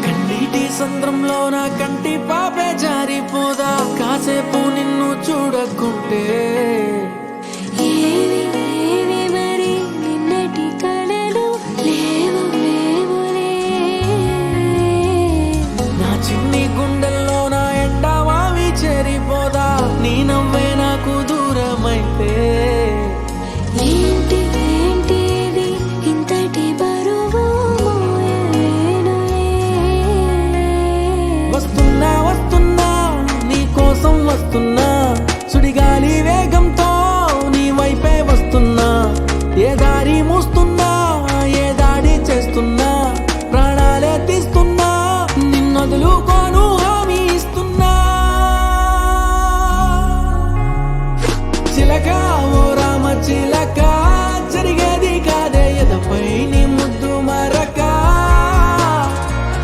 కన్నీటి సంద్రంలో నా కంటి పాపే జారిపోదా కాసేపు నిన్ను చూడకుంటే నా చిన్ని గుండెల్లో నా ఎండమావి చేరిపోదా నీ నవ్వే నాకు దూరమైతే వస్తున్నా వస్తున్నా నీ కోసం వస్తున్నా సుడిగాలి వేగంతో నీ వైపే వస్తున్నా ఏ దారి మూస్తున్నా ఏ దాడి చేస్తున్నా ప్రాణాలే తీస్తున్నా నిన్నొదులుకోను హామీ ఇస్తున్నా చిలక ఓ రామ చిలక జరిగేది కాదే ఎదపై నీ ముద్దు మరక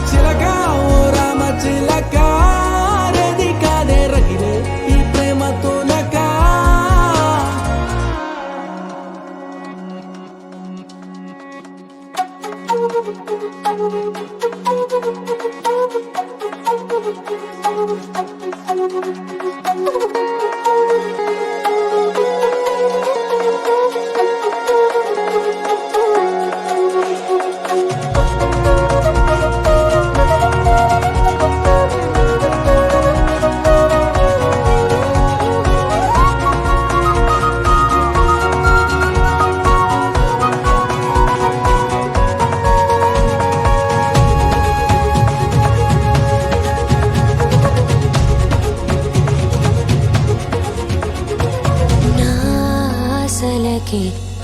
చిలక ఓ రామ చిలక రేది కాదే రగిలే ఈ ప్రేమతో నక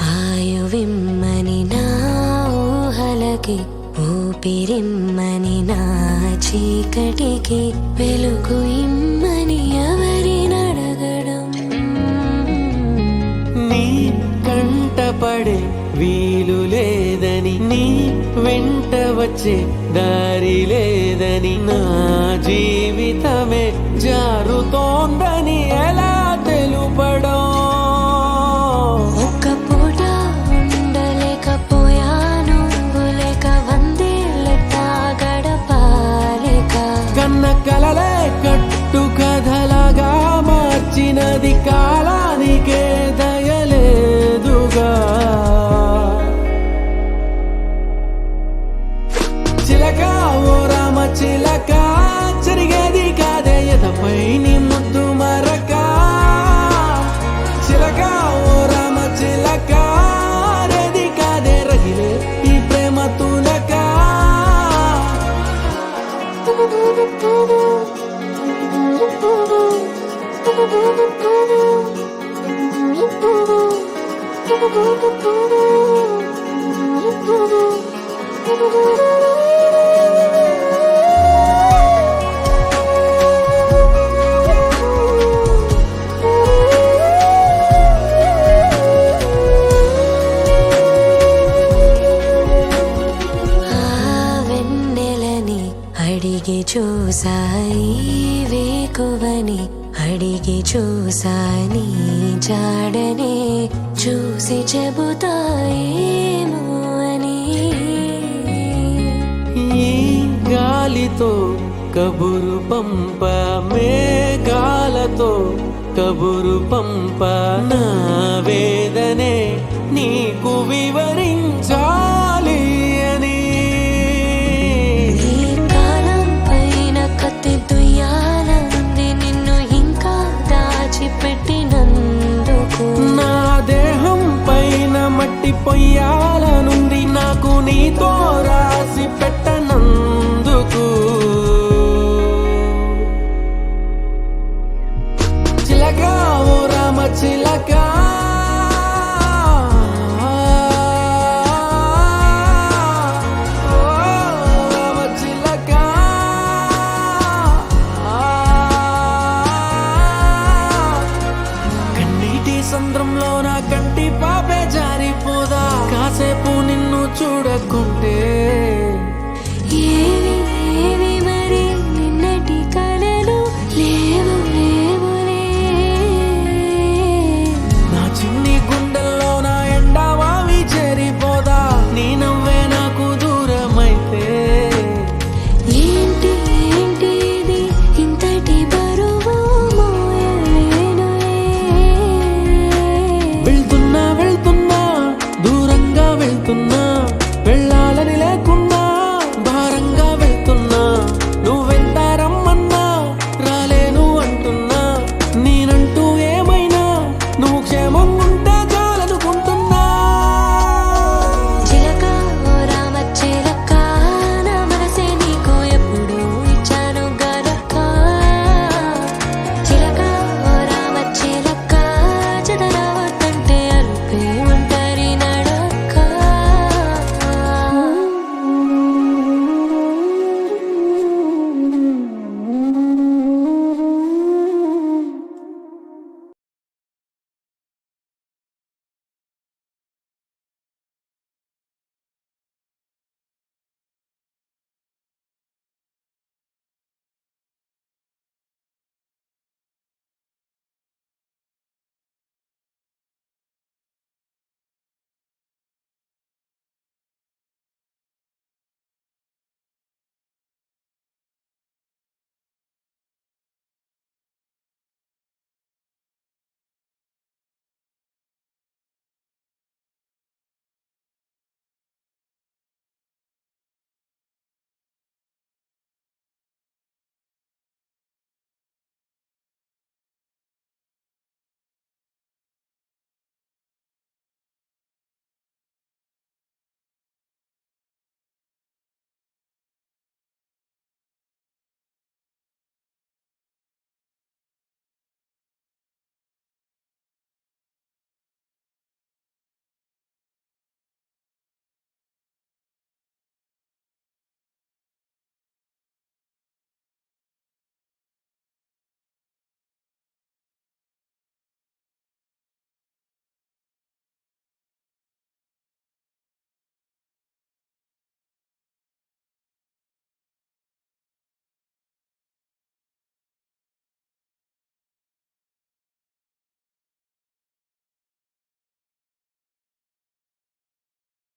ఆయువిమ్మని నా ఊహలకి ఊపిరిమ్మని నా చీకటికి వెలుగు ఇమ్మని ఎవరినడగడం నీ కంటపడే వీలు లేదని నీ వెంట వచ్చే దారి లేదని నా జీవితమే జారుతోందని ఎలా తెలుపడం కలలే కట్టు కథలగా మార్చినది కాలానికే దయలేదుగా చిలక ఓ రామ చిలక జరిగేది కాదే ఎదపై నీ ముద్దు మరక చిలక ఓ రామ చిలక రేది కాదే రగిలే ఈ ప్రేమ తునక అడిగి చూసాయి వేకువని అడిగి చూసాని జాడనే చూసి చెబుతాయేమో అని ఈ గాలితో కబురు పంప మేఘాలతో కబురు పంప నా వేదనే నీకు వివరించాలి అని పెట్టినందుకు నా దేహం పైన మట్టి పొయ్యాలనుంది నాకు నీతో రాసి పెట్టనందుకు చిలక ఓ రామ చిలక సంద్రంలో నా కంటి పాపే జారిపోదా కాసేపు నిన్ను చూడకుండా